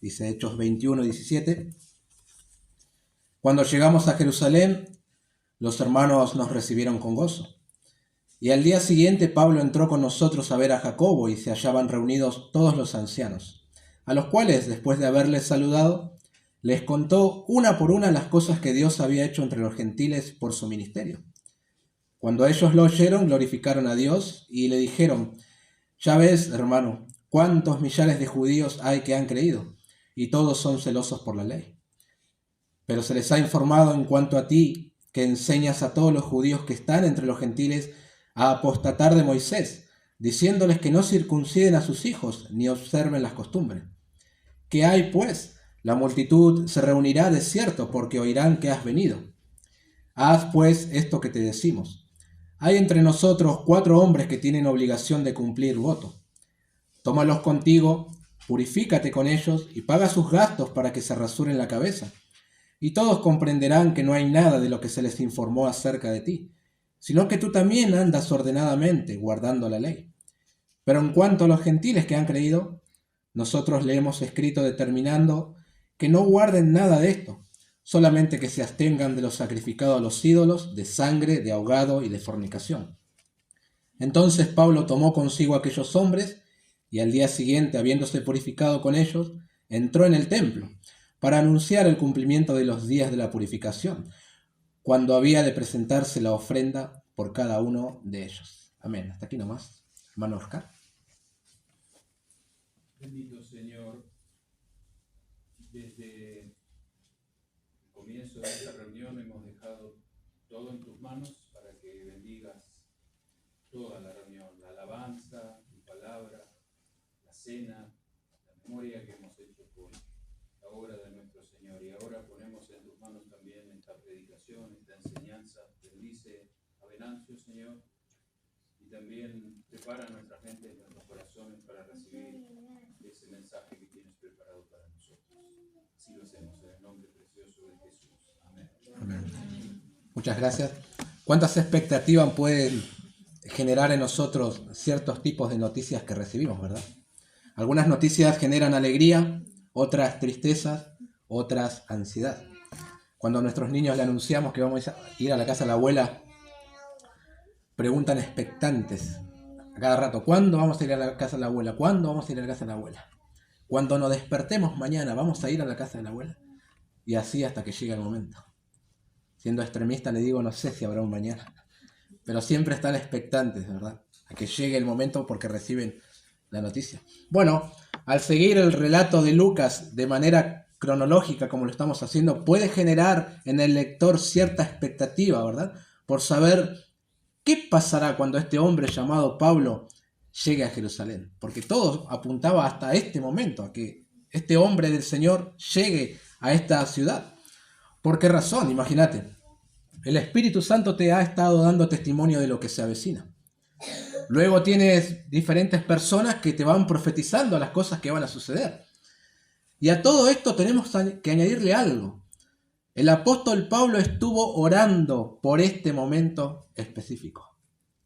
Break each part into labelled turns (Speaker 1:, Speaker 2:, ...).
Speaker 1: dice Hechos 21:17. Cuando llegamos a Jerusalén, los hermanos nos recibieron con gozo. Y al día siguiente Pablo entró con nosotros a ver a Jacobo y se hallaban reunidos todos los ancianos, a los cuales, después de haberles saludado, les contó una por una las cosas que Dios había hecho entre los gentiles por su ministerio. Cuando ellos lo oyeron, glorificaron a Dios y le dijeron: ya ves, hermano, cuántos millares de judíos hay que han creído, y todos son celosos por la ley. Pero se les ha informado en cuanto a ti, que enseñas a todos los judíos que están entre los gentiles a apostatar de Moisés, diciéndoles que no circunciden a sus hijos ni observen las costumbres. ¿Qué hay, pues? La multitud se reunirá de cierto, porque oirán que has venido. Haz, pues, esto que te decimos. Hay entre nosotros 4 hombres que tienen obligación de cumplir voto. Tómalos contigo, purifícate con ellos y paga sus gastos para que se rasuren la cabeza. Y todos comprenderán que no hay nada de lo que se les informó acerca de ti, sino que tú también andas ordenadamente, guardando la ley. Pero en cuanto a los gentiles que han creído, nosotros le hemos escrito determinando que no guarden nada de esto, solamente que se abstengan de lo sacrificado a los ídolos, de sangre, de ahogado y de fornicación. Entonces Pablo tomó consigo a aquellos hombres y al día siguiente, habiéndose purificado con ellos, entró en el templo para anunciar el cumplimiento de los días de la purificación, cuando había de presentarse la ofrenda por cada uno de ellos. Amén. Hasta aquí nomás. Hermano Oscar.
Speaker 2: Bendito Señor, desde el comienzo de esta reunión hemos dejado todo en tus manos para que bendigas toda la reunión, la alabanza, tu palabra, la cena, la memoria que hemos hecho por la obra de nuestro Señor. Y ahora ponemos en tus manos también esta predicación, esta enseñanza. Bendice a Venancio, Señor, y también prepara nuestra mente, nuestros corazones para recibir ese mensaje que tienes preparado para nosotros. Así lo hacemos en el nombre precioso de Jesús. Amén.
Speaker 1: Amén. Muchas gracias. ¿Cuántas expectativas pueden generar en nosotros ciertos tipos de noticias que recibimos, verdad? Algunas noticias generan alegría, otras tristezas, otras ansiedad. Cuando a nuestros niños le anunciamos que vamos a ir a la casa de la abuela, preguntan expectantes a cada rato: ¿cuándo vamos a ir a la casa de la abuela? ¿Cuándo vamos a ir a la casa de la abuela? Cuando nos despertemos mañana, ¿vamos a ir a la casa de la abuela? Y así hasta que llegue el momento. Siendo extremista le digo, no sé si habrá un mañana, pero siempre están expectantes, ¿verdad?, a que llegue el momento porque reciben la noticia. Bueno, al seguir el relato de Lucas de manera cronológica, como lo estamos haciendo, puede generar en el lector cierta expectativa, ¿verdad?, por saber qué pasará cuando este hombre llamado Pablo llegue a Jerusalén. Porque todo apuntaba hasta este momento, a que este hombre del Señor llegue a esta ciudad. ¿Por qué razón? Imagínate, el Espíritu Santo te ha estado dando testimonio de lo que se avecina. Luego tienes diferentes personas que te van profetizando las cosas que van a suceder. Y a todo esto tenemos que añadirle algo. El apóstol Pablo estuvo orando por este momento específico.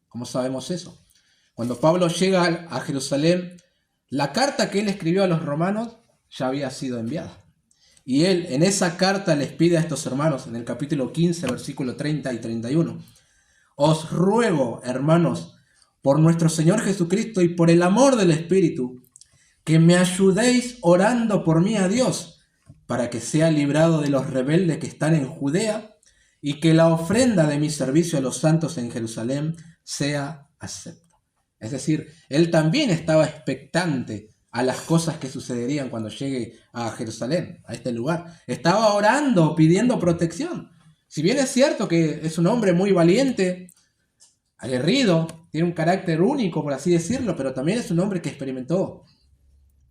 Speaker 1: ¿Cómo sabemos eso? Cuando Pablo llega a Jerusalén, la carta que él escribió a los romanos ya había sido enviada. Y él en esa carta les pide a estos hermanos, en el capítulo 15, versículo 30 y 31, os ruego, hermanos, por nuestro Señor Jesucristo y por el amor del Espíritu, que me ayudéis orando por mí a Dios, para que sea librado de los rebeldes que están en Judea, y que la ofrenda de mi servicio a los santos en Jerusalén sea acepta. Es decir, él también estaba expectante a las cosas que sucederían cuando llegue a Jerusalén, a este lugar. Estaba orando, pidiendo protección. Si bien es cierto que es un hombre muy valiente, aguerrido, tiene un carácter único, por así decirlo, pero también es un hombre que experimentó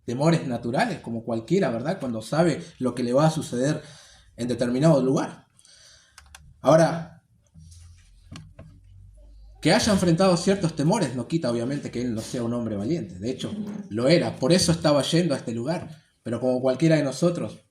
Speaker 1: temores naturales, como cualquiera, ¿verdad?, cuando sabe lo que le va a suceder en determinado lugar. Ahora, que haya enfrentado ciertos temores no quita obviamente que él no sea un hombre valiente. De hecho, lo era. Por eso estaba yendo a este lugar. Pero como cualquiera de nosotros,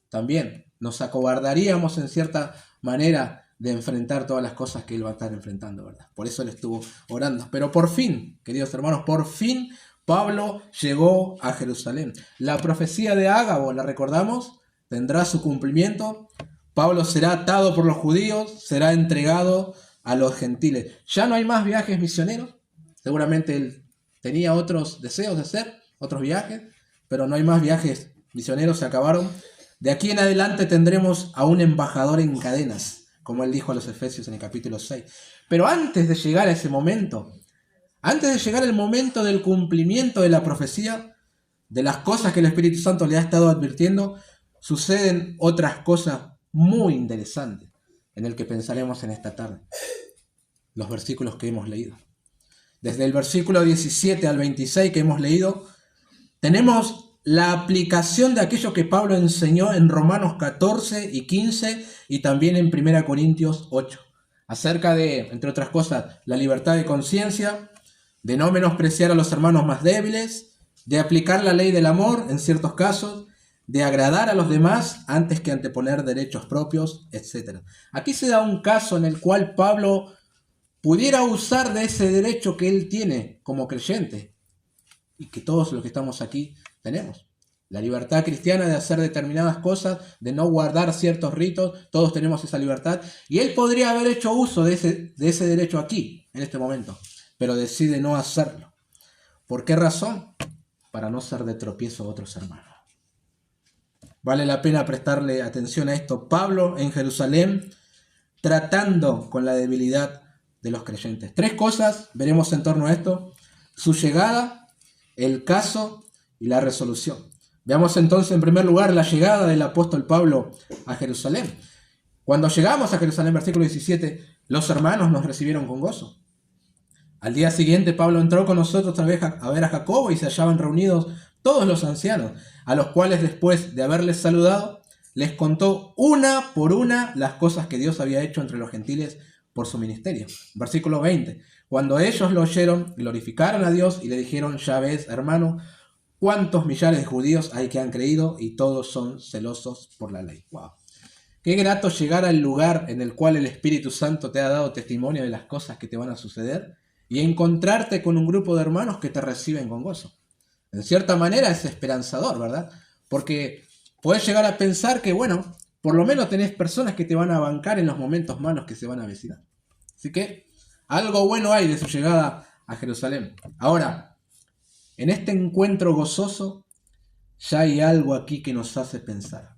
Speaker 1: también nos acobardaríamos en cierta manera de enfrentar todas las cosas que él va a estar enfrentando, ¿verdad? Por eso él estuvo orando. Pero por fin, queridos hermanos, por fin Pablo llegó a Jerusalén. La profecía de Ágabo, ¿la recordamos? Tendrá su cumplimiento. Pablo será atado por los judíos, será entregado a los gentiles. Ya no hay más viajes misioneros. Seguramente él tenía otros deseos de hacer, otros viajes, pero no hay más viajes misioneros, se acabaron. De aquí en adelante tendremos a un embajador en cadenas, como él dijo a los Efesios en el capítulo 6. Pero antes de llegar a ese momento, antes de llegar el momento del cumplimiento de la profecía, de las cosas que el Espíritu Santo le ha estado advirtiendo, suceden otras cosas muy interesantes en el que pensaremos en esta tarde. Los versículos que hemos leído. Desde el versículo 17 al 26 que hemos leído, tenemos la aplicación de aquello que Pablo enseñó en Romanos 14 y 15 y también en 1 Corintios 8, acerca de, entre otras cosas, la libertad de conciencia, de no menospreciar a los hermanos más débiles, de aplicar la ley del amor en ciertos casos, de agradar a los demás antes que anteponer derechos propios, etc. Aquí se da un caso en el cual Pablo pudiera usar de ese derecho que él tiene como creyente y que todos los que estamos aquí tenemos. La libertad cristiana de hacer determinadas cosas, de no guardar ciertos ritos, todos tenemos esa libertad. Y él podría haber hecho uso de ese derecho aquí, en este momento, pero decide no hacerlo. ¿Por qué razón? Para no ser de tropiezo a otros hermanos. Vale la pena prestarle atención a esto. Pablo en Jerusalén, tratando con la debilidad de los creyentes. 3 cosas veremos en torno a esto: su llegada, el caso y la resolución. Veamos entonces en primer lugar la llegada del apóstol Pablo a Jerusalén. Cuando llegamos a Jerusalén, versículo 17, los hermanos nos recibieron con gozo. Al día siguiente Pablo entró con nosotros otra vez a ver a Jacobo y se hallaban reunidos todos los ancianos, a los cuales después de haberles saludado, les contó una por una las cosas que Dios había hecho entre los gentiles por su ministerio. Versículo 20. Cuando ellos lo oyeron, glorificaron a Dios y le dijeron: ya ves, hermano, cuántos millares de judíos hay que han creído y todos son celosos por la ley. Wow. Qué grato llegar al lugar en el cual el Espíritu Santo te ha dado testimonio de las cosas que te van a suceder y encontrarte con un grupo de hermanos que te reciben con gozo. En cierta manera es esperanzador, ¿verdad? Porque puedes llegar a pensar que, bueno, por lo menos tenés personas que te van a bancar en los momentos malos que se van a avecinar. Así que algo bueno hay de su llegada a Jerusalén. Ahora, en este encuentro gozoso, ya hay algo aquí que nos hace pensar.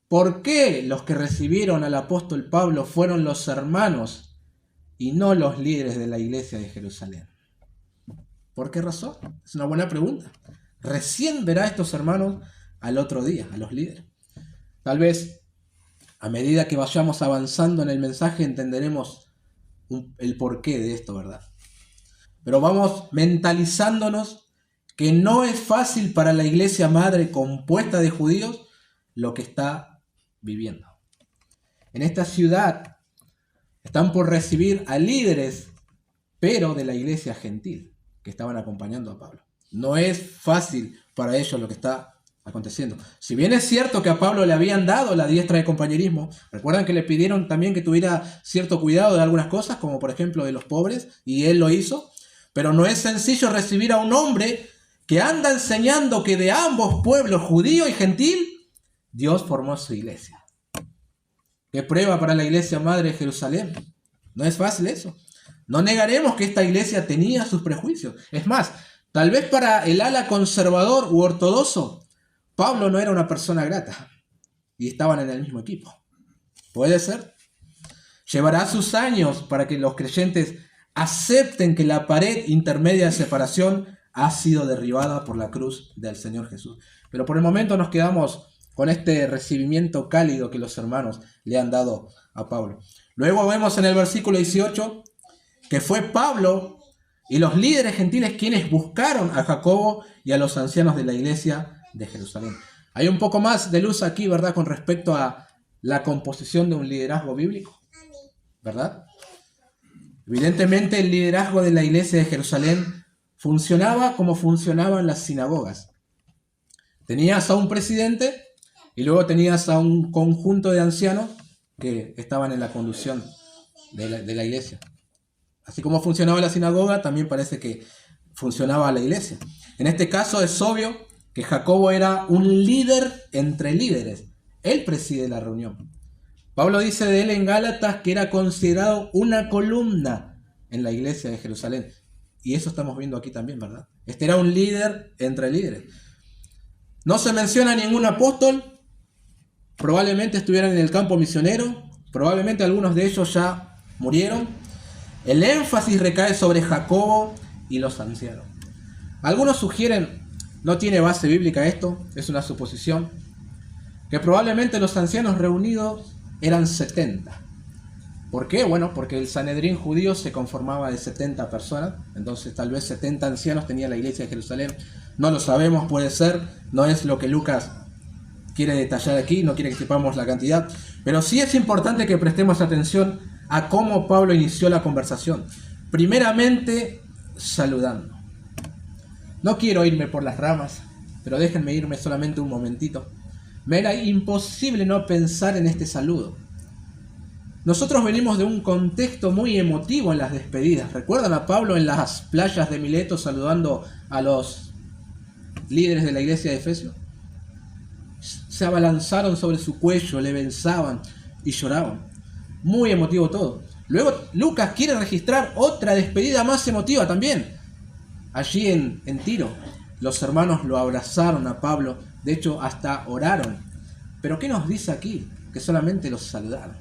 Speaker 1: ¿Por qué los que recibieron al apóstol Pablo fueron los hermanos y no los líderes de la iglesia de Jerusalén? ¿Por qué razón? Es una buena pregunta. Recién verá a estos hermanos al otro día, a los líderes. Tal vez a medida que vayamos avanzando en el mensaje entenderemos el porqué de esto, ¿verdad? Pero vamos mentalizándonos que no es fácil para la iglesia madre compuesta de judíos lo que está viviendo. En esta ciudad están por recibir a líderes, pero de la iglesia gentil, que estaban acompañando a Pablo. No es fácil para ellos lo que está aconteciendo. Si bien es cierto que a Pablo le habían dado la diestra de compañerismo, recuerdan que le pidieron también que tuviera cierto cuidado de algunas cosas, como por ejemplo de los pobres, y él lo hizo, pero no es sencillo recibir a un hombre que anda enseñando que de ambos pueblos, judío y gentil, Dios formó su iglesia. ¿Qué prueba para la iglesia madre de Jerusalén? No es fácil eso. No negaremos que esta iglesia tenía sus prejuicios. Es más, tal vez para el ala conservador u ortodoxo, Pablo no era una persona grata y estaban en el mismo equipo. ¿Puede ser? Llevará sus años para que los creyentes acepten que la pared intermedia de separación ha sido derribada por la cruz del Señor Jesús. Pero por el momento nos quedamos con este recibimiento cálido que los hermanos le han dado a Pablo. Luego vemos en el versículo 18 que fue Pablo y los líderes gentiles quienes buscaron a Jacobo y a los ancianos de la iglesia de Jerusalén. Hay un poco más de luz aquí, ¿verdad?, con respecto a la composición de un liderazgo bíblico, ¿verdad? Evidentemente el liderazgo de la iglesia de Jerusalén funcionaba como funcionaban las sinagogas. Tenías a un presidente y luego tenías a un conjunto de ancianos que estaban en la conducción de la iglesia. Así como funcionaba la sinagoga, también parece que funcionaba la iglesia. En este caso es obvio que Jacobo era un líder entre líderes. Él preside la reunión. Pablo dice de él en Gálatas que era considerado una columna en la iglesia de Jerusalén. Y eso estamos viendo aquí también, ¿verdad? Este era un líder entre líderes. No se menciona ningún apóstol. Probablemente estuvieran en el campo misionero. Probablemente algunos de ellos ya murieron. El énfasis recae sobre Jacobo y los ancianos. Algunos sugieren, no tiene base bíblica esto, es una suposición, que probablemente los ancianos reunidos eran 70. ¿Por qué? Bueno, porque el Sanedrín judío se conformaba de 70 personas, entonces tal vez 70 ancianos tenía la iglesia de Jerusalén. No lo sabemos, puede ser, no es lo que Lucas quiere detallar aquí, no quiere que sepamos la cantidad, pero sí es importante que prestemos atención a cómo Pablo inició la conversación. Primeramente, saludando. No quiero irme por las ramas, pero déjenme irme solamente un momentito. Me era imposible no pensar en este saludo. Nosotros venimos de un contexto muy emotivo en las despedidas. ¿Recuerdan a Pablo en las playas de Mileto saludando a los líderes de la iglesia de Efesios? Se abalanzaron sobre su cuello, le besaban y lloraban. Muy emotivo todo. Luego Lucas quiere registrar otra despedida más emotiva también. Allí en Tiro, los hermanos lo abrazaron a Pablo, de hecho hasta oraron. Pero ¿qué nos dice aquí? Que solamente los saludaron.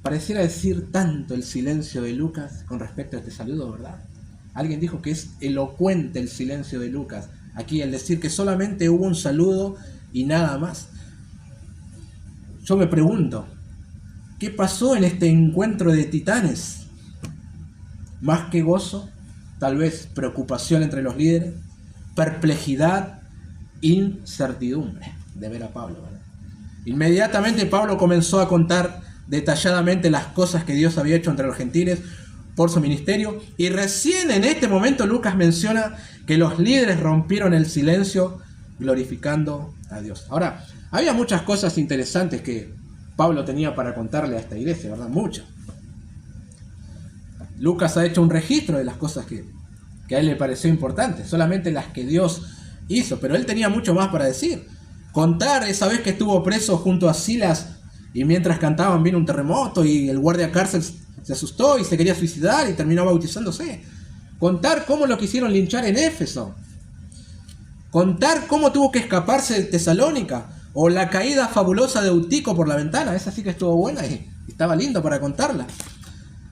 Speaker 1: Pareciera decir tanto el silencio de Lucas con respecto a este saludo, ¿verdad? Alguien dijo que es elocuente el silencio de Lucas aquí, al decir que solamente hubo un saludo y nada más. Yo me pregunto, ¿qué pasó en este encuentro de titanes? Más que gozo, tal vez preocupación entre los líderes, perplejidad, incertidumbre de ver a Pablo, ¿verdad? Inmediatamente Pablo comenzó a contar detalladamente las cosas que Dios había hecho entre los gentiles por su ministerio, y recién en este momento Lucas menciona que los líderes rompieron el silencio glorificando a Dios. Ahora, había muchas cosas interesantes que Pablo tenía para contarle a esta iglesia, ¿verdad? Muchas. Lucas ha hecho un registro de las cosas que a él le pareció importantes, solamente las que Dios hizo, pero él tenía mucho más para decir. Contar esa vez que estuvo preso junto a Silas y mientras cantaban vino un terremoto y el guardia cárcel se asustó y se quería suicidar y terminó bautizándose. Contar cómo lo quisieron linchar en Éfeso. Contar cómo tuvo que escaparse de Tesalónica, o la caída fabulosa de Eutico por la ventana. Esa sí que estuvo buena y estaba lindo para contarla.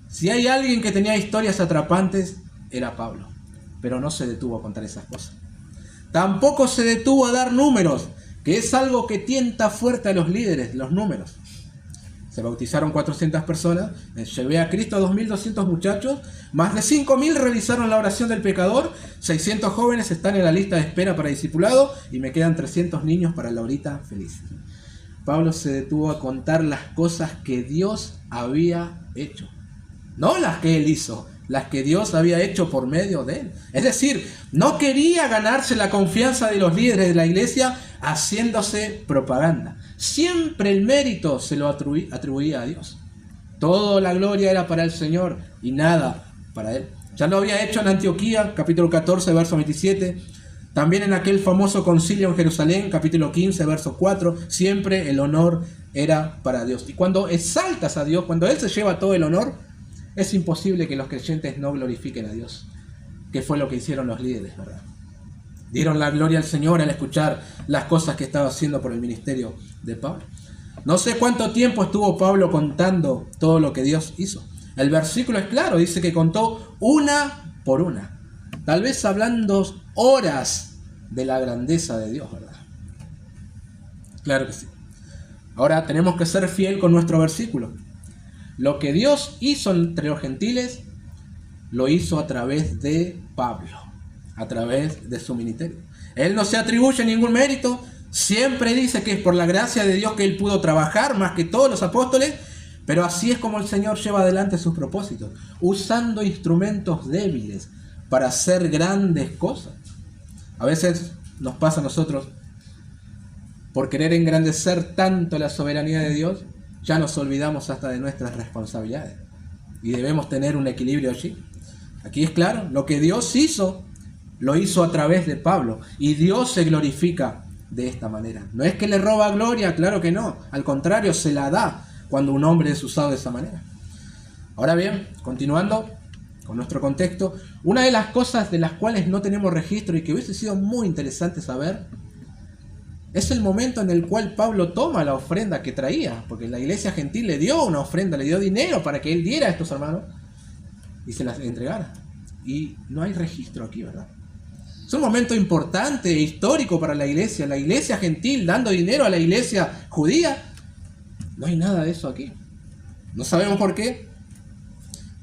Speaker 1: Si hay alguien que tenía historias atrapantes, era Pablo, pero no se detuvo a contar esas cosas. Tampoco se detuvo a dar números, que es algo que tienta fuerte a los líderes, los números. Se bautizaron 400 personas, llevé a Cristo a 2.200 muchachos, más de 5.000 realizaron la oración del pecador, 600 jóvenes están en la lista de espera para discipulado y me quedan 300 niños para la horita feliz. Pablo se detuvo a contar las cosas que Dios había hecho, no las que él hizo, las que Dios había hecho por medio de él. Es decir, no quería ganarse la confianza de los líderes de la iglesia haciéndose propaganda. Siempre el mérito se lo atribuía a Dios. Toda la gloria era para el Señor y nada para él. Ya lo había hecho en Antioquía, capítulo 14, verso 27. También en aquel famoso concilio en Jerusalén, capítulo 15, verso 4. Siempre el honor era para Dios. Y cuando exaltas a Dios, cuando Él se lleva todo el honor, es imposible que los creyentes no glorifiquen a Dios, que fue lo que hicieron los líderes, ¿verdad? Dieron la gloria al Señor al escuchar las cosas que estaba haciendo por el ministerio de Pablo. No sé cuánto tiempo estuvo Pablo contando todo lo que Dios hizo. El versículo es claro, dice que contó una por una. Tal vez hablando horas de la grandeza de Dios, ¿verdad? Claro que sí. Ahora tenemos que ser fiel con nuestro versículo. Lo que Dios hizo entre los gentiles, lo hizo a través de Pablo, a través de su ministerio. Él no se atribuye ningún mérito, siempre dice que es por la gracia de Dios que él pudo trabajar más que todos los apóstoles, pero así es como el Señor lleva adelante sus propósitos, usando instrumentos débiles para hacer grandes cosas. A veces nos pasa a nosotros, por querer engrandecer tanto la soberanía de Dios, ya nos olvidamos hasta de nuestras responsabilidades. Y debemos tener un equilibrio allí. Aquí es claro, lo que Dios hizo, lo hizo a través de Pablo. Y Dios se glorifica de esta manera. No es que le roba gloria, claro que no. Al contrario, se la da cuando un hombre es usado de esa manera. Ahora bien, continuando con nuestro contexto, una de las cosas de las cuales no tenemos registro y que hubiese sido muy interesante saber, es el momento en el cual Pablo toma la ofrenda que traía, porque la iglesia gentil le dio una ofrenda, le dio dinero para que él diera a estos hermanos y se las entregara. Y no hay registro aquí, ¿verdad? Es un momento importante e histórico para la iglesia gentil dando dinero a la iglesia judía. No hay nada de eso aquí. No sabemos por qué,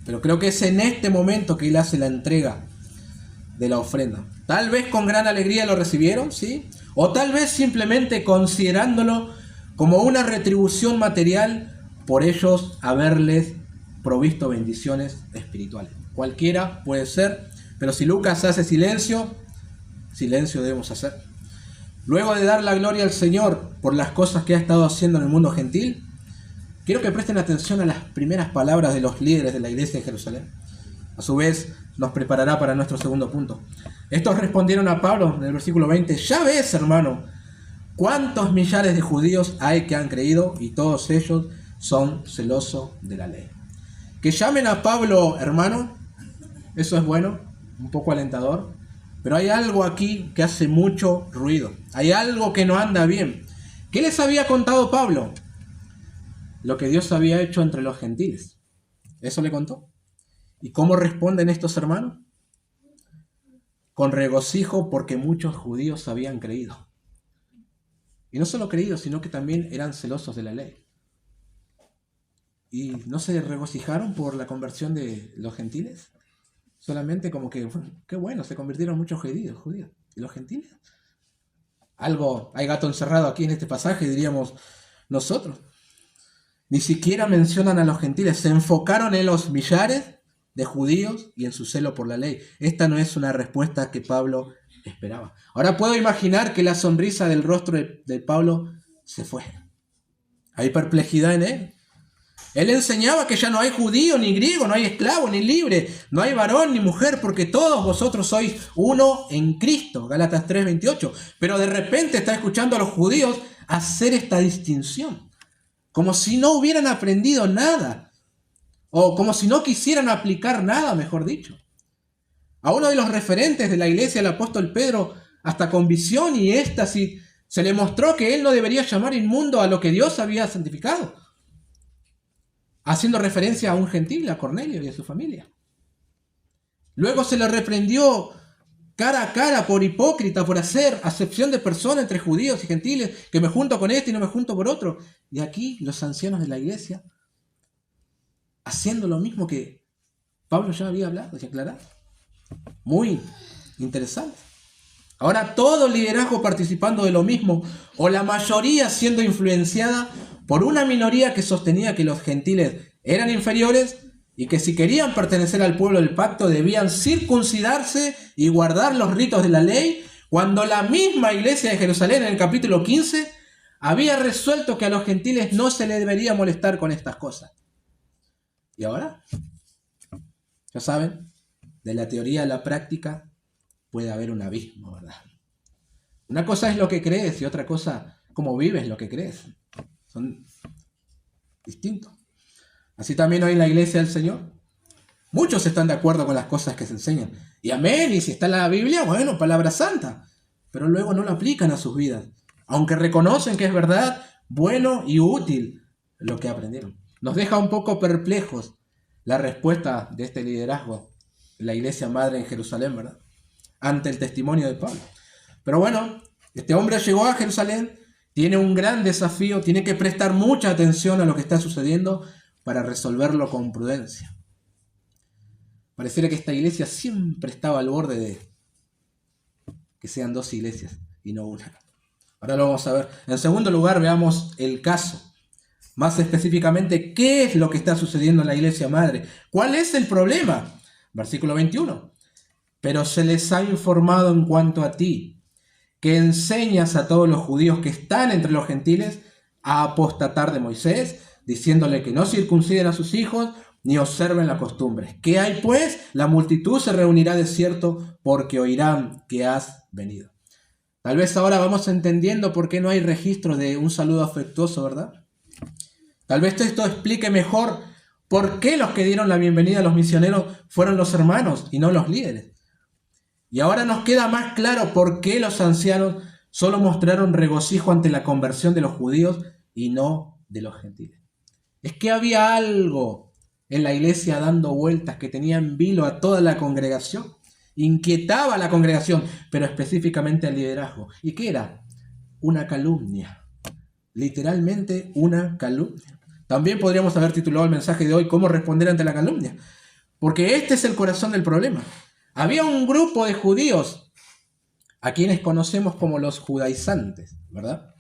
Speaker 1: pero creo que es en este momento que él hace la entrega de la ofrenda. Tal vez con gran alegría lo recibieron, ¿sí? O tal vez simplemente considerándolo como una retribución material por ellos haberles provisto bendiciones espirituales. Cualquiera puede ser, pero si Lucas hace silencio, silencio debemos hacer. Luego de dar la gloria al Señor por las cosas que ha estado haciendo en el mundo gentil, quiero que presten atención a las primeras palabras de los líderes de la iglesia de Jerusalén. A su vez, nos preparará para nuestro segundo punto. Estos respondieron a Pablo en el versículo 20, ya ves, hermano, cuántos millares de judíos hay que han creído y todos ellos son celosos de la ley. Que llamen a Pablo hermano, eso es bueno, un poco alentador, pero hay algo aquí que hace mucho ruido. Hay algo que no anda bien. ¿Qué les había contado Pablo? Lo que Dios había hecho entre los gentiles. Eso le contó. ¿Y cómo responden estos hermanos? Con regocijo porque muchos judíos habían creído. Y no solo creído, sino que también eran celosos de la ley. ¿Y no se regocijaron por la conversión de los gentiles? Solamente como que, qué bueno, se convirtieron muchos judíos. ¿Y los gentiles? Algo, hay gato encerrado aquí en este pasaje, diríamos nosotros. Ni siquiera mencionan a los gentiles, se enfocaron en los millares de judíos y en su celo por la ley. Esta no es una respuesta que Pablo esperaba. Ahora puedo imaginar que la sonrisa del rostro de Pablo se fue. Hay perplejidad en él. Él enseñaba que ya no hay judío ni griego, no hay esclavo ni libre, no hay varón ni mujer, porque todos vosotros sois uno en Cristo. Gálatas 3:28. Pero de repente está escuchando a los judíos hacer esta distinción, como si no hubieran aprendido nada. O como si no quisieran aplicar nada, mejor dicho. A uno de los referentes de la iglesia, el apóstol Pedro, hasta con visión y éxtasis, se le mostró que él no debería llamar inmundo a lo que Dios había santificado, haciendo referencia a un gentil, a Cornelio y a su familia. Luego se le reprendió cara a cara por hipócrita, por hacer acepción de persona entre judíos y gentiles, que me junto con este y no me junto por otro. Y aquí los ancianos de la iglesia, haciendo lo mismo que Pablo ya había hablado y aclarado. Muy interesante. Ahora todo el liderazgo participando de lo mismo, o la mayoría siendo influenciada por una minoría que sostenía que los gentiles eran inferiores y que si querían pertenecer al pueblo del pacto debían circuncidarse y guardar los ritos de la ley, cuando la misma iglesia de Jerusalén en el capítulo 15 había resuelto que a los gentiles no se les debería molestar con estas cosas. ¿Y ahora? Ya saben, de la teoría a la práctica puede haber un abismo, ¿verdad? Una cosa es lo que crees y otra cosa, cómo vives lo que crees. Son distintos. Así también hoy en la iglesia del Señor, muchos están de acuerdo con las cosas que se enseñan. Y amén, y si está en la Biblia, bueno, palabra santa. Pero luego no lo aplican a sus vidas. Aunque reconocen que es verdad, bueno y útil lo que aprendieron. Nos deja un poco perplejos la respuesta de este liderazgo, la iglesia madre en Jerusalén, ¿verdad? Ante el testimonio de Pablo. Pero bueno, este hombre llegó a Jerusalén, tiene un gran desafío, tiene que prestar mucha atención a lo que está sucediendo para resolverlo con prudencia. Pareciera que esta iglesia siempre estaba al borde de que sean dos iglesias y no una. Ahora lo vamos a ver. En segundo lugar, veamos el caso. Más específicamente, ¿qué es lo que está sucediendo en la iglesia madre? ¿Cuál es el problema? Versículo 21. Pero se les ha informado en cuanto a ti, que enseñas a todos los judíos que están entre los gentiles a apostatar de Moisés, diciéndole que no circunciden a sus hijos, ni observen las costumbres. ¿Qué hay pues? La multitud se reunirá de cierto, porque oirán que has venido. Tal vez ahora vamos entendiendo por qué no hay registro de un saludo afectuoso, ¿verdad? Tal vez esto explique mejor por qué los que dieron la bienvenida a los misioneros fueron los hermanos y no los líderes. Y ahora nos queda más claro por qué los ancianos solo mostraron regocijo ante la conversión de los judíos y no de los gentiles. Es que había algo en la iglesia dando vueltas que tenía en vilo a toda la congregación, inquietaba a la congregación, pero específicamente al liderazgo. ¿Y qué era? Una calumnia, literalmente una calumnia. También podríamos haber titulado el mensaje de hoy ¿Cómo responder ante la calumnia? Porque este es el corazón del problema. Había un grupo de judíos, a quienes conocemos como los judaizantes, ¿verdad?,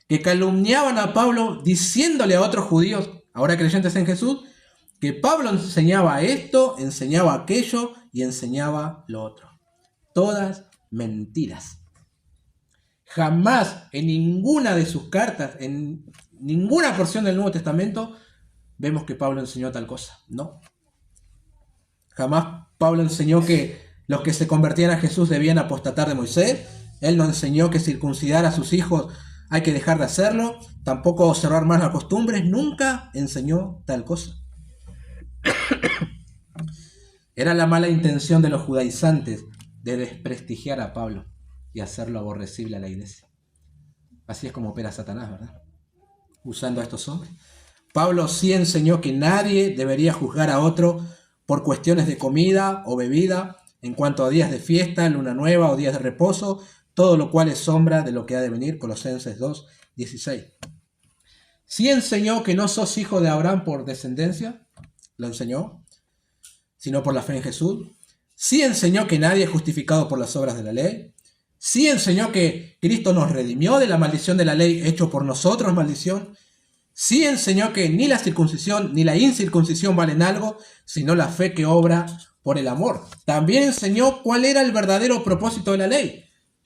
Speaker 1: que calumniaban a Pablo diciéndole a otros judíos, ahora creyentes en Jesús, que Pablo enseñaba esto, enseñaba aquello y enseñaba lo otro. Todas mentiras. Jamás en ninguna de sus cartas, en ninguna porción del Nuevo Testamento, vemos que Pablo enseñó tal cosa. No. Jamás Pablo enseñó que los que se convertían a Jesús debían apostatar de Moisés. Él no enseñó que circuncidar a sus hijos hay que dejar de hacerlo. Tampoco observar más las costumbres. Nunca enseñó tal cosa. Era la mala intención de los judaizantes de desprestigiar a Pablo y hacerlo aborrecible a la iglesia. Así es como opera Satanás, ¿verdad? Usando a estos hombres. Pablo sí enseñó que nadie debería juzgar a otro por cuestiones de comida o bebida, en cuanto a días de fiesta, luna nueva o días de reposo, todo lo cual es sombra de lo que ha de venir, Colosenses 2:16. Sí enseñó que no sos hijo de Abraham por descendencia, lo enseñó, sino por la fe en Jesús. Sí enseñó que nadie es justificado por las obras de la ley. Sí enseñó que Cristo nos redimió de la maldición de la ley, hecho por nosotros maldición. Sí enseñó que ni la circuncisión ni la incircuncisión valen algo, sino la fe que obra por el amor. También enseñó cuál era el verdadero propósito de la ley,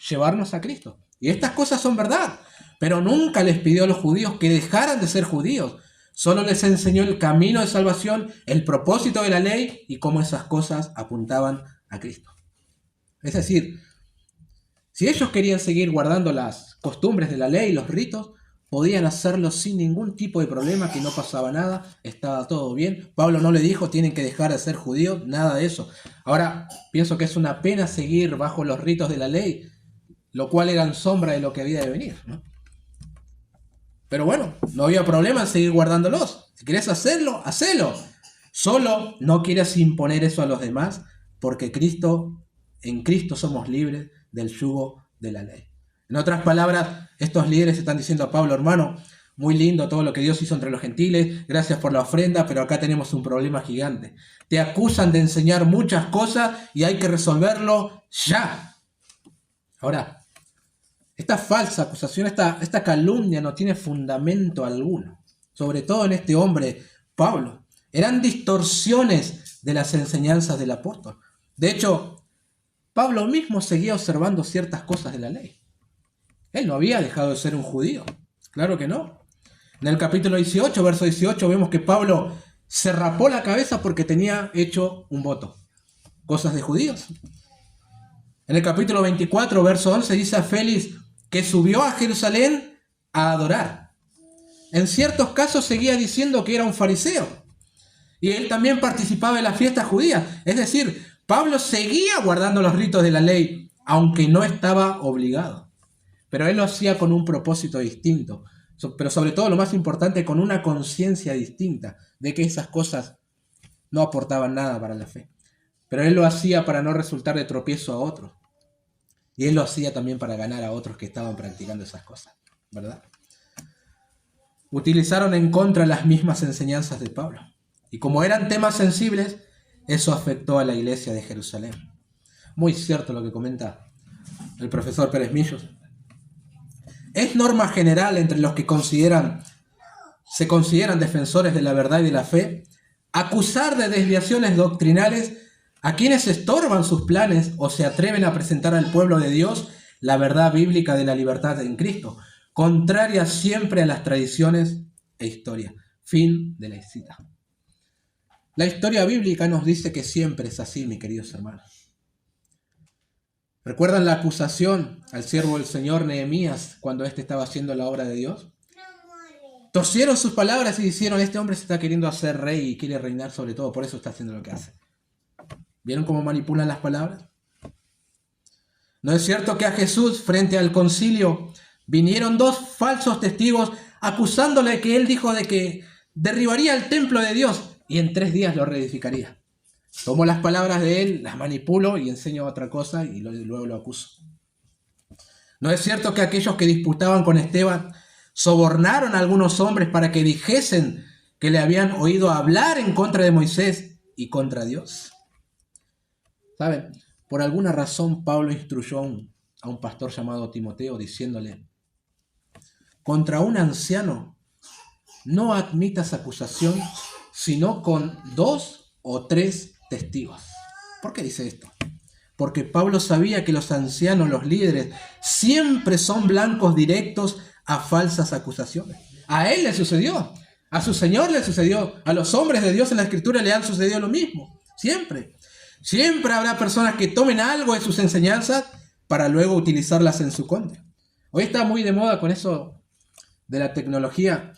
Speaker 1: llevarnos a Cristo. Y estas cosas son verdad, pero nunca les pidió a los judíos que dejaran de ser judíos. Solo les enseñó el camino de salvación, el propósito de la ley y cómo esas cosas apuntaban a Cristo. Es decir, si ellos querían seguir guardando las costumbres de la ley y los ritos, podían hacerlo sin ningún tipo de problema, que no pasaba nada, estaba todo bien. Pablo no le dijo, tienen que dejar de ser judíos, nada de eso. Ahora, pienso que es una pena seguir bajo los ritos de la ley, lo cual eran sombra de lo que había de venir, ¿no? Pero bueno, no había problema en seguir guardándolos. Si querés hacerlo, hacelo. Solo no quieras imponer eso a los demás, porque en Cristo somos libres del yugo de la ley. En otras palabras, estos líderes están diciendo a Pablo, hermano, muy lindo todo lo que Dios hizo entre los gentiles, gracias por la ofrenda, pero acá tenemos un problema gigante. Te acusan de enseñar muchas cosas y hay que resolverlo ya. Ahora, esta falsa acusación, esta calumnia no tiene fundamento alguno, sobre todo en este hombre, Pablo. Eran distorsiones de las enseñanzas del apóstol. De hecho, Pablo mismo seguía observando ciertas cosas de la ley. Él no había dejado de ser un judío, claro que no. En el capítulo 18, verso 18, vemos que Pablo se rapó la cabeza porque tenía hecho un voto. Cosas de judíos. En el capítulo 24, verso 11, dice a Félix que subió a Jerusalén a adorar. En ciertos casos seguía diciendo que era un fariseo. Y él también participaba en las fiestas judías. Es decir, Pablo seguía guardando los ritos de la ley, aunque no estaba obligado. Pero él lo hacía con un propósito distinto. Pero sobre todo, lo más importante, con una conciencia distinta de que esas cosas no aportaban nada para la fe. Pero él lo hacía para no resultar de tropiezo a otros. Y él lo hacía también para ganar a otros que estaban practicando esas cosas, ¿verdad? Utilizaron en contra las mismas enseñanzas de Pablo. Y como eran temas sensibles, eso afectó a la iglesia de Jerusalén. Muy cierto lo que comenta el profesor Pérez Millos. Es norma general entre los que se consideran defensores de la verdad y de la fe, acusar de desviaciones doctrinales a quienes estorban sus planes o se atreven a presentar al pueblo de Dios la verdad bíblica de la libertad en Cristo, contraria siempre a las tradiciones e historia. Fin de la cita. La historia bíblica nos dice que siempre es así, mis queridos hermanos. ¿Recuerdan la acusación al siervo del Señor Nehemías cuando éste estaba haciendo la obra de Dios? Torcieron sus palabras y dijeron, este hombre se está queriendo hacer rey y quiere reinar sobre todo, por eso está haciendo lo que hace. ¿Vieron cómo manipulan las palabras? ¿No es cierto que a Jesús, frente al concilio, vinieron dos falsos testigos acusándole que él dijo de que derribaría el templo de Dios y en 3 días lo reedificaría? Tomo las palabras de él, las manipulo y enseño otra cosa y luego lo acuso. ¿No es cierto que aquellos que disputaban con Esteban sobornaron a algunos hombres para que dijesen que le habían oído hablar en contra de Moisés y contra Dios? ¿Saben? Por alguna razón Pablo instruyó a un pastor llamado Timoteo diciéndole, contra un anciano no admitas acusación sino con 2 o 3 testigos. ¿Por qué dice esto? Porque Pablo sabía que los ancianos, los líderes, siempre son blancos directos a falsas acusaciones. A él le sucedió, a su Señor le sucedió, a los hombres de Dios en la Escritura le han sucedido lo mismo. Siempre. Siempre habrá personas que tomen algo de sus enseñanzas para luego utilizarlas en su contra. Hoy está muy de moda con eso de la tecnología,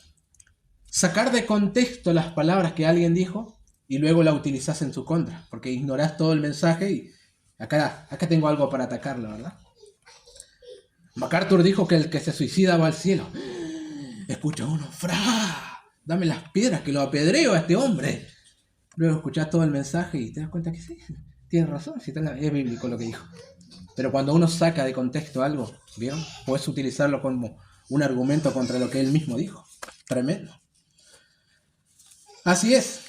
Speaker 1: sacar de contexto las palabras que alguien dijo y luego la utilizás en su contra, porque ignorás todo el mensaje y acá tengo algo para atacarlo, ¿verdad? MacArthur dijo que el que se suicida va al cielo. Escucha uno, ¡fra! Dame las piedras que lo apedreo a este hombre. Luego escuchás todo el mensaje y te das cuenta que sí, tienes razón, es bíblico lo que dijo. Pero cuando uno saca de contexto algo, ¿vieron? Puedes utilizarlo como un argumento contra lo que él mismo dijo. Tremendo. Así es.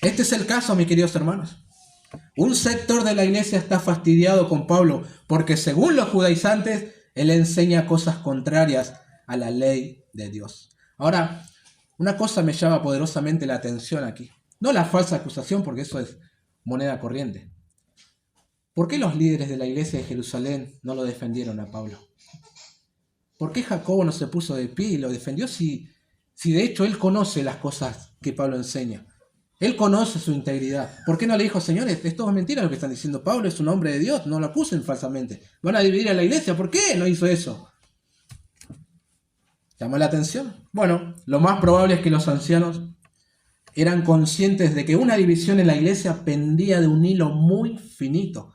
Speaker 1: Este es el caso, mis queridos hermanos. Un sector de la iglesia está fastidiado con Pablo porque según los judaizantes, él enseña cosas contrarias a la ley de Dios. Ahora, una cosa me llama poderosamente la atención aquí. No la falsa acusación, porque eso es moneda corriente. ¿Por qué los líderes de la iglesia de Jerusalén no lo defendieron a Pablo? ¿Por qué Jacobo no se puso de pie y lo defendió si de hecho él conoce las cosas que Pablo enseña? Él conoce su integridad. ¿Por qué no le dijo, señores, esto es mentira lo que están diciendo? Pablo es un hombre de Dios, no lo acusen falsamente. Van a dividir a la iglesia. ¿Por qué no hizo eso? ¿Llamó la atención? Bueno, lo más probable es que los ancianos eran conscientes de que una división en la iglesia pendía de un hilo muy finito.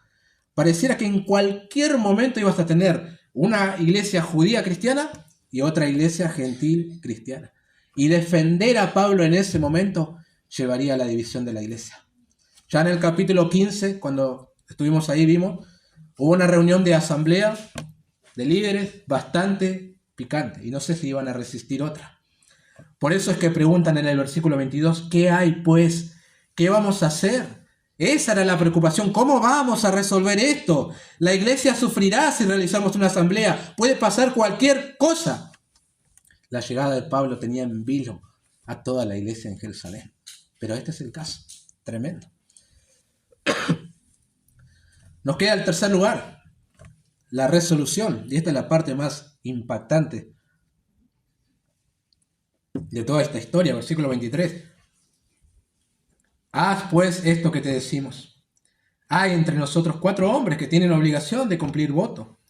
Speaker 1: Pareciera que en cualquier momento ibas a tener una iglesia judía cristiana y otra iglesia gentil cristiana. Y defender a Pablo en ese momento llevaría a la división de la iglesia. Ya en el capítulo 15, cuando estuvimos ahí, vimos, hubo una reunión de asamblea de líderes bastante picante y no sé si iban a resistir otra. Por eso es que preguntan en el versículo 22, ¿qué hay pues? ¿Qué vamos a hacer? Esa era la preocupación. ¿Cómo vamos a resolver esto? La iglesia sufrirá si realizamos una asamblea. Puede pasar cualquier cosa. La llegada de Pablo tenía en vilo a toda la iglesia en Jerusalén. Pero este es el caso. Tremendo. Nos queda el tercer lugar, la resolución. Y esta es la parte más impactante de toda esta historia, versículo 23. Haz pues esto que te decimos. Hay entre nosotros 4 hombres que tienen obligación de cumplir voto.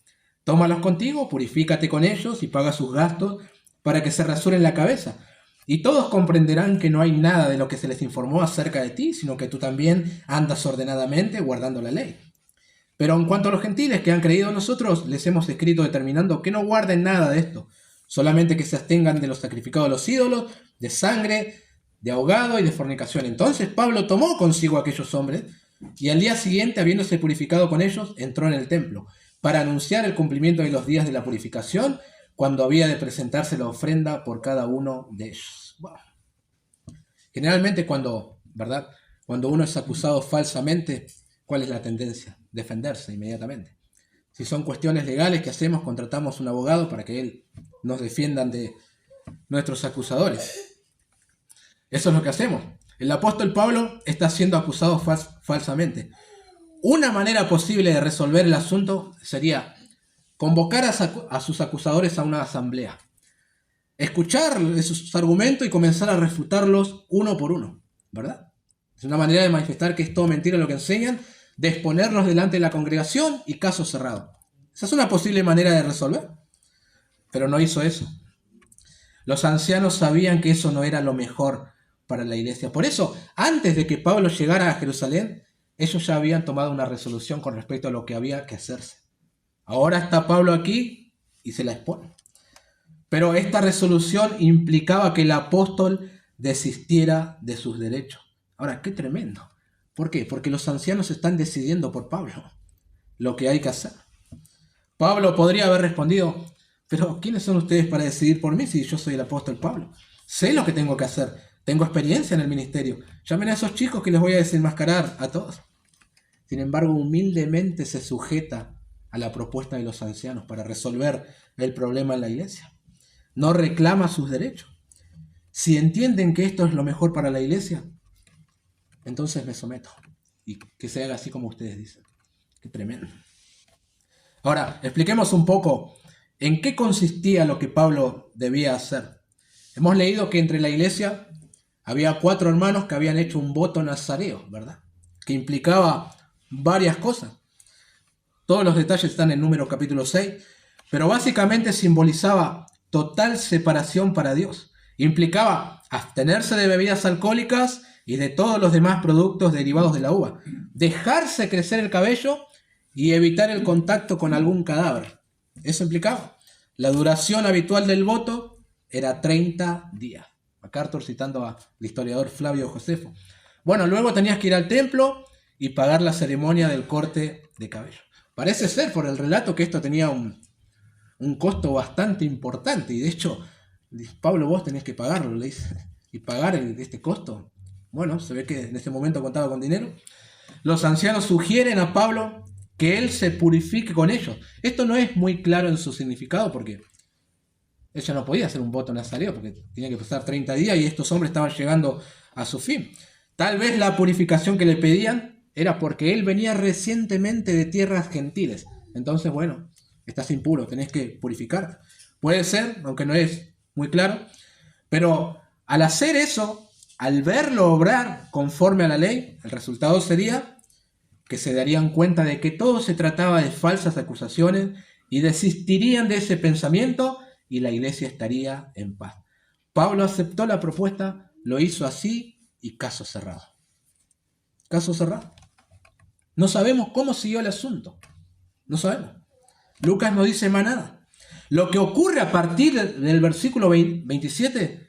Speaker 1: Tómalos contigo, purifícate con ellos y paga sus gastos para que se rasuren la cabeza. Y todos comprenderán que no hay nada de lo que se les informó acerca de ti, sino que tú también andas ordenadamente guardando la ley. Pero en cuanto a los gentiles que han creído en nosotros, les hemos escrito determinando que no guarden nada de esto, solamente que se abstengan de los sacrificados a los ídolos, de sangre, de ahogado y de fornicación. Entonces Pablo tomó consigo a aquellos hombres y al día siguiente, habiéndose purificado con ellos, entró en el templo para anunciar el cumplimiento de los días de la purificación, cuando había de presentarse la ofrenda por cada uno de ellos. Bueno. Generalmente cuando uno es acusado falsamente, ¿cuál es la tendencia? Defenderse inmediatamente. Si son cuestiones legales que hacemos, contratamos un abogado para que él nos defienda de nuestros acusadores. Eso es lo que hacemos. El apóstol Pablo está siendo acusado falsamente. Una manera posible de resolver el asunto sería convocar a sus acusadores a una asamblea, escuchar sus argumentos y comenzar a refutarlos uno por uno, ¿verdad? Es una manera de manifestar que es todo mentira lo que enseñan, de exponerlos delante de la congregación y caso cerrado. Esa es una posible manera de resolver, pero no hizo eso. Los ancianos sabían que eso no era lo mejor para la iglesia. Por eso, antes de que Pablo llegara a Jerusalén, ellos ya habían tomado una resolución con respecto a lo que había que hacerse. Ahora está Pablo aquí y se la expone. Pero esta resolución implicaba que el apóstol desistiera de sus derechos. Ahora, qué tremendo. ¿Por qué? Porque los ancianos están decidiendo por Pablo lo que hay que hacer. Pablo podría haber respondido, pero ¿quiénes son ustedes para decidir por mí si yo soy el apóstol Pablo? Sé lo que tengo que hacer. Tengo experiencia en el ministerio. Llamen a esos chicos que les voy a desenmascarar a todos. Sin embargo, humildemente se sujeta a la propuesta de los ancianos para resolver el problema en la iglesia. No reclama sus derechos. Si entienden que esto es lo mejor para la iglesia, entonces me someto. Y que se haga así como ustedes dicen. Qué tremendo. Ahora, expliquemos un poco en qué consistía lo que Pablo debía hacer. Hemos leído que entre la iglesia había 4 hermanos que habían hecho un voto nazareo, ¿verdad? Que implicaba varias cosas. Todos los detalles están en Números capítulo 6, pero básicamente simbolizaba total separación para Dios. Implicaba abstenerse de bebidas alcohólicas y de todos los demás productos derivados de la uva. Dejarse crecer el cabello y evitar el contacto con algún cadáver. Eso implicaba. La duración habitual del voto era 30 días. MacArthur citando al historiador Flavio Josefo. Bueno, luego tenías que ir al templo y pagar la ceremonia del corte de cabello. Parece ser por el relato que esto tenía un costo bastante importante. Y de hecho, Pablo, vos tenés que pagarlo, le dice. Y pagar este costo. Bueno, se ve que en ese momento contaba con dinero. Los ancianos sugieren a Pablo que él se purifique con ellos. Esto no es muy claro en su significado porque ella no podía hacer un voto nazareo porque tenía que pasar 30 días y estos hombres estaban llegando a su fin. Tal vez la purificación que le pedían era porque él venía recientemente de tierras gentiles. Entonces, bueno, estás impuro, tenés que purificarte. Puede ser, aunque no es muy claro, pero al hacer eso, al verlo obrar conforme a la ley, el resultado sería que se darían cuenta de que todo se trataba de falsas acusaciones y desistirían de ese pensamiento y la iglesia estaría en paz. Pablo aceptó la propuesta, lo hizo así y caso cerrado. Caso cerrado. No sabemos cómo siguió el asunto. No sabemos. Lucas no dice más nada. Lo que ocurre a partir del versículo 27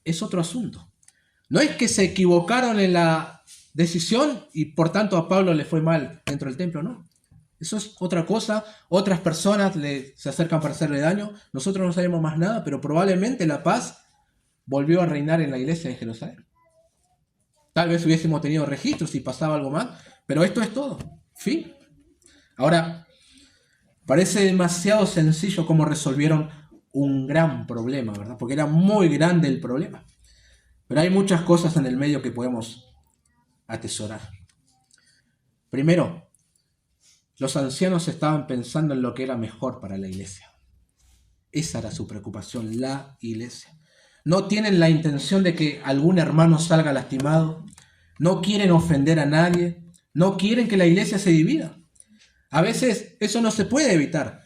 Speaker 1: es otro asunto. No es que se equivocaron en la decisión y por tanto a Pablo le fue mal dentro del templo, no. Eso es otra cosa. Otras personas se acercan para hacerle daño. Nosotros no sabemos más nada, pero probablemente la paz volvió a reinar en la iglesia de Jerusalén. Tal vez hubiésemos tenido registros si pasaba algo mal, pero esto es todo. Fin. Ahora, parece demasiado sencillo cómo resolvieron un gran problema, ¿verdad? Porque era muy grande el problema. Pero hay muchas cosas en el medio que podemos atesorar. Primero, los ancianos estaban pensando en lo que era mejor para la iglesia. Esa era su preocupación, la iglesia. No tienen la intención de que algún hermano salga lastimado. No quieren ofender a nadie. No quieren que la iglesia se divida. A veces eso no se puede evitar.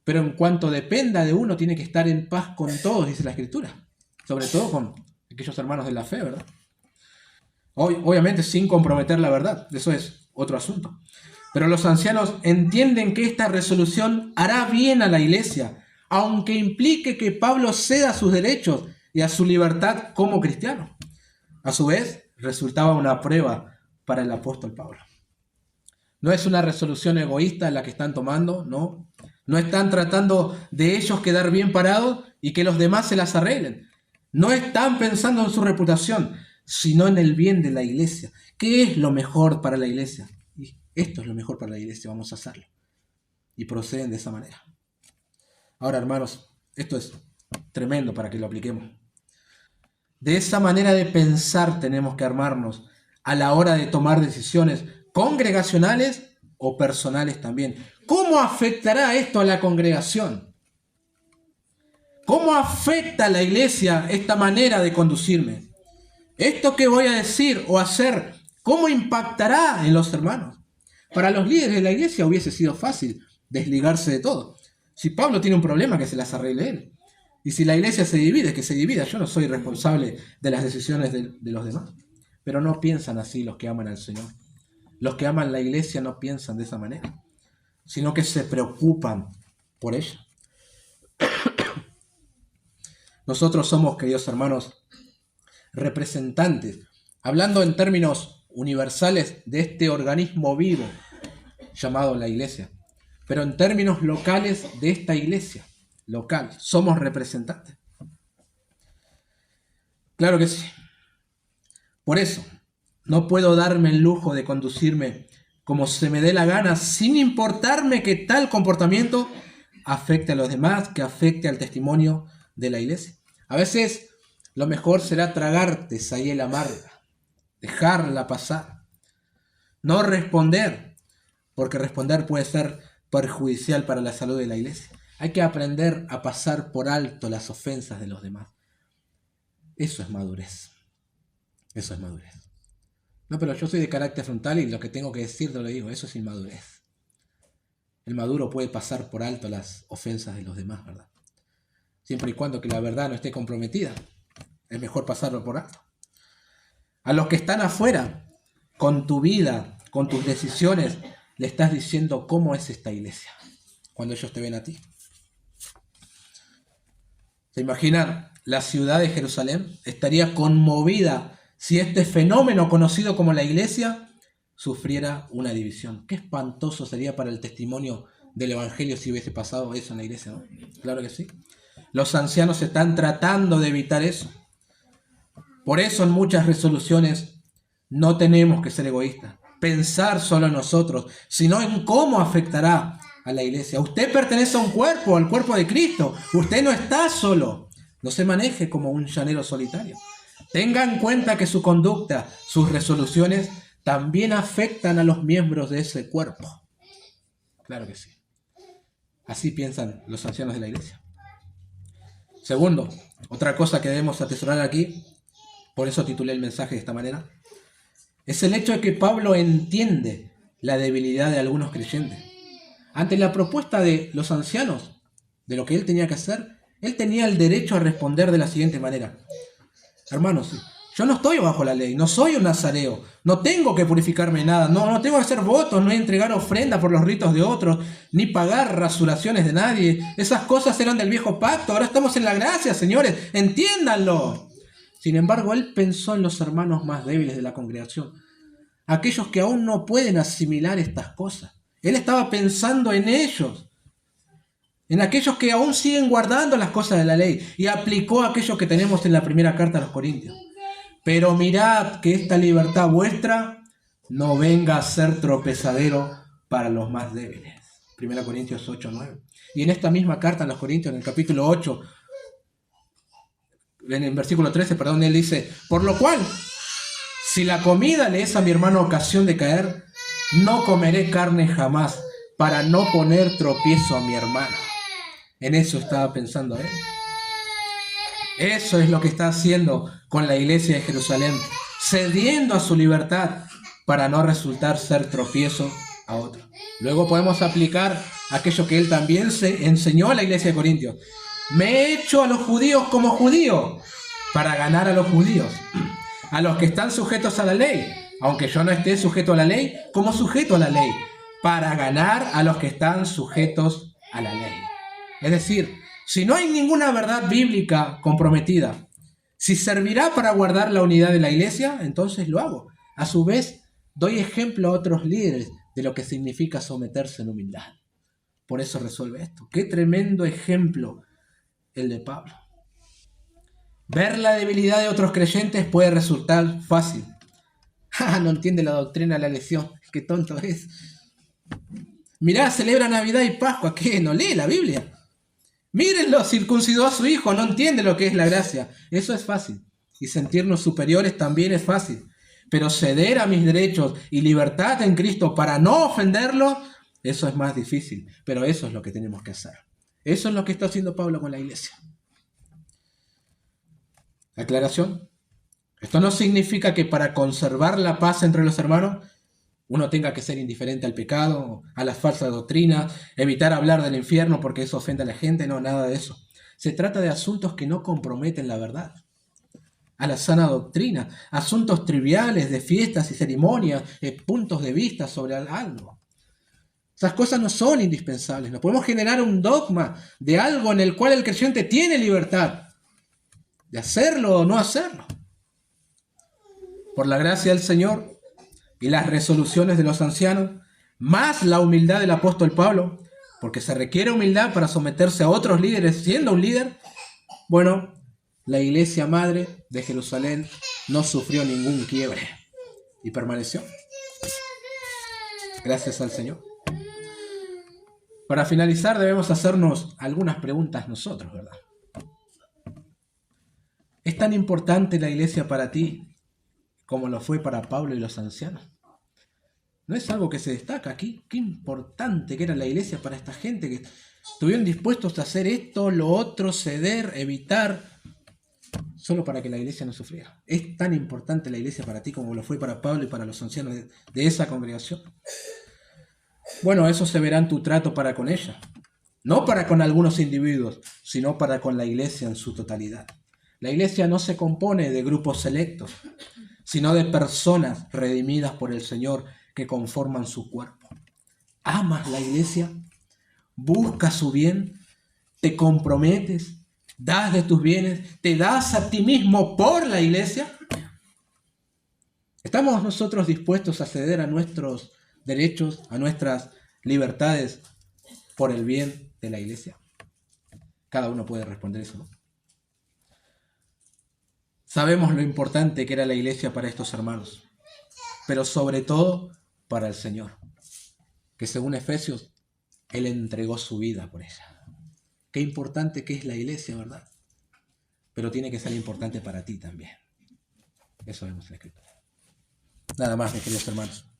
Speaker 1: Pero en cuanto dependa de uno, tiene que estar en paz con todos, dice la Escritura. Sobre todo con aquellos hermanos de la fe, ¿verdad? Obviamente sin comprometer la verdad. Eso es otro asunto. Pero los ancianos entienden que esta resolución hará bien a la iglesia, aunque implique que Pablo ceda a sus derechos y a su libertad como cristiano. A su vez, resultaba una prueba para el apóstol Pablo. No es una resolución egoísta la que están tomando, no. No están tratando de ellos quedar bien parados y que los demás se las arreglen. No están pensando en su reputación, sino en el bien de la iglesia. ¿Qué es lo mejor para la iglesia? Y esto es lo mejor para la iglesia, vamos a hacerlo. Y proceden de esa manera. Ahora, hermanos, esto es tremendo para que lo apliquemos. De esa manera de pensar tenemos que armarnos a la hora de tomar decisiones congregacionales o personales también. ¿Cómo afectará esto a la congregación? ¿Cómo afecta a la iglesia esta manera de conducirme? Esto que voy a decir o hacer, ¿cómo impactará en los hermanos? Para los líderes de la iglesia hubiese sido fácil desligarse de todo. Si Pablo tiene un problema, que se las arregle él. Y si la iglesia se divide, que se divida. Yo no soy responsable de las decisiones de los demás. Pero no piensan así los que aman al Señor. Los que aman la iglesia no piensan de esa manera, sino que se preocupan por ella. Nosotros somos, queridos hermanos, representantes, hablando en términos universales, de este organismo vivo llamado la iglesia, pero en términos locales de esta iglesia local, somos representantes. Claro que sí. Por eso, no puedo darme el lujo de conducirme como se me dé la gana, sin importarme que tal comportamiento afecte a los demás, que afecte al testimonio de la iglesia. A veces lo mejor será tragarte sayela amarga, dejarla pasar, no responder, porque responder puede ser perjudicial para la salud de la iglesia. Hay que aprender a pasar por alto las ofensas de los demás. Eso es madurez. Eso es madurez. No, pero yo soy de carácter frontal y lo que tengo que decir te lo digo. Eso es inmadurez. El maduro puede pasar por alto las ofensas de los demás, ¿verdad? Siempre y cuando que la verdad no esté comprometida. Es mejor pasarlo por alto. A los que están afuera, con tu vida, con tus decisiones, le estás diciendo cómo es esta iglesia cuando ellos te ven a ti. ¿Se imaginan? La ciudad de Jerusalén estaría conmovida si este fenómeno conocido como la iglesia sufriera una división. Qué espantoso sería para el testimonio del evangelio si hubiese pasado eso en la iglesia, ¿no? Claro que sí. Los ancianos están tratando de evitar eso. Por eso en muchas resoluciones no tenemos que ser egoístas, pensar solo en nosotros, sino en cómo afectará a la iglesia. Usted pertenece a un cuerpo, al cuerpo de Cristo. Usted no está solo. No se maneje como un llanero solitario. Tenga en cuenta que su conducta, sus resoluciones, también afectan a los miembros de ese cuerpo. Claro que sí. Así piensan los ancianos de la iglesia. Segundo, otra cosa que debemos atesorar aquí, por eso titulé el mensaje de esta manera, es el hecho de que Pablo entiende la debilidad de algunos creyentes. Ante la propuesta de los ancianos, de lo que él tenía que hacer, él tenía el derecho a responder de la siguiente manera. Hermanos, yo no estoy bajo la ley, no soy un nazareo, no tengo que purificarme nada, no tengo que hacer votos, no entregar ofrenda por los ritos de otros, ni pagar rasuraciones de nadie. Esas cosas eran del viejo pacto, ahora estamos en la gracia, señores, entiéndanlo. Sin embargo, él pensó en los hermanos más débiles de la congregación, aquellos que aún no pueden asimilar estas cosas. Él estaba pensando en ellos, en aquellos que aún siguen guardando las cosas de la ley, y aplicó aquello que tenemos en la primera carta a los Corintios. Pero mirad que esta libertad vuestra no venga a ser tropezadero para los más débiles. 1 Corintios 8:9. Y en esta misma carta a los Corintios, en el capítulo 8, en el versículo 13, él dice, por lo cual, si la comida le es a mi hermano ocasión de caer, no comeré carne jamás, para no poner tropiezo a mi hermano. En eso estaba pensando él. Eso es lo que está haciendo con la iglesia de Jerusalén, cediendo a su libertad para no resultar ser tropiezo a otro. Luego podemos aplicar aquello que él también se enseñó a la iglesia de Corintios. Me he hecho a los judíos como judío para ganar a los judíos, a los que están sujetos a la ley, aunque yo no esté sujeto a la ley, como sujeto a la ley, para ganar a los que están sujetos a la ley. Es decir, si no hay ninguna verdad bíblica comprometida, si servirá para guardar la unidad de la iglesia, entonces lo hago. A su vez, doy ejemplo a otros líderes de lo que significa someterse en humildad. Por eso resuelve esto. Qué tremendo ejemplo el de Pablo. Ver la debilidad de otros creyentes puede resultar fácil. No entiende la doctrina de la elección. Qué tonto es. Mirá, celebra Navidad y Pascua. ¿Qué? ¿No lee la Biblia? Mírenlo, circuncidó a su hijo, no entiende lo que es la gracia. Eso es fácil. Y sentirnos superiores también es fácil. Pero ceder a mis derechos y libertad en Cristo para no ofenderlo, eso es más difícil. Pero eso es lo que tenemos que hacer. Eso es lo que está haciendo Pablo con la iglesia. Aclaración. Esto no significa que para conservar la paz entre los hermanos uno tenga que ser indiferente al pecado, a las falsas doctrinas, evitar hablar del infierno porque eso ofende a la gente, no, nada de eso. Se trata de asuntos que no comprometen la verdad, a la sana doctrina, asuntos triviales de fiestas y ceremonias, puntos de vista sobre algo. Esas cosas no son indispensables. No podemos generar un dogma de algo en el cual el creyente tiene libertad de hacerlo o no hacerlo. Por la gracia del Señor y las resoluciones de los ancianos, más la humildad del apóstol Pablo, porque se requiere humildad para someterse a otros líderes siendo un líder, bueno, la iglesia madre de Jerusalén no sufrió ningún quiebre y permaneció. Gracias al Señor. Para finalizar debemos hacernos algunas preguntas nosotros, ¿verdad? ¿Es tan importante la iglesia para ti como lo fue para Pablo y los ancianos? No es algo que se destaca aquí. Qué importante que era la iglesia para esta gente que estuvieron dispuestos a hacer esto, lo otro, ceder, evitar, solo para que la iglesia no sufriera. ¿Es tan importante la iglesia para ti como lo fue para Pablo y para los ancianos de esa congregación? Bueno, eso se verá en tu trato para con ella. No para con algunos individuos, sino para con la iglesia en su totalidad. La iglesia no se compone de grupos selectos, sino de personas redimidas por el Señor que conforman su cuerpo. ¿Amas la iglesia? ¿Buscas su bien? ¿Te comprometes? ¿Das de tus bienes? ¿Te das a ti mismo por la iglesia? ¿Estamos nosotros dispuestos a ceder a nuestros derechos, a nuestras libertades por el bien de la iglesia? Cada uno puede responder eso, ¿no? Sabemos lo importante que era la iglesia para estos hermanos, pero sobre todo para el Señor, que según Efesios, Él entregó su vida por ella. Qué importante que es la iglesia, ¿verdad? Pero tiene que ser importante para ti también. Eso vemos en la Escritura. Nada más, mis queridos hermanos.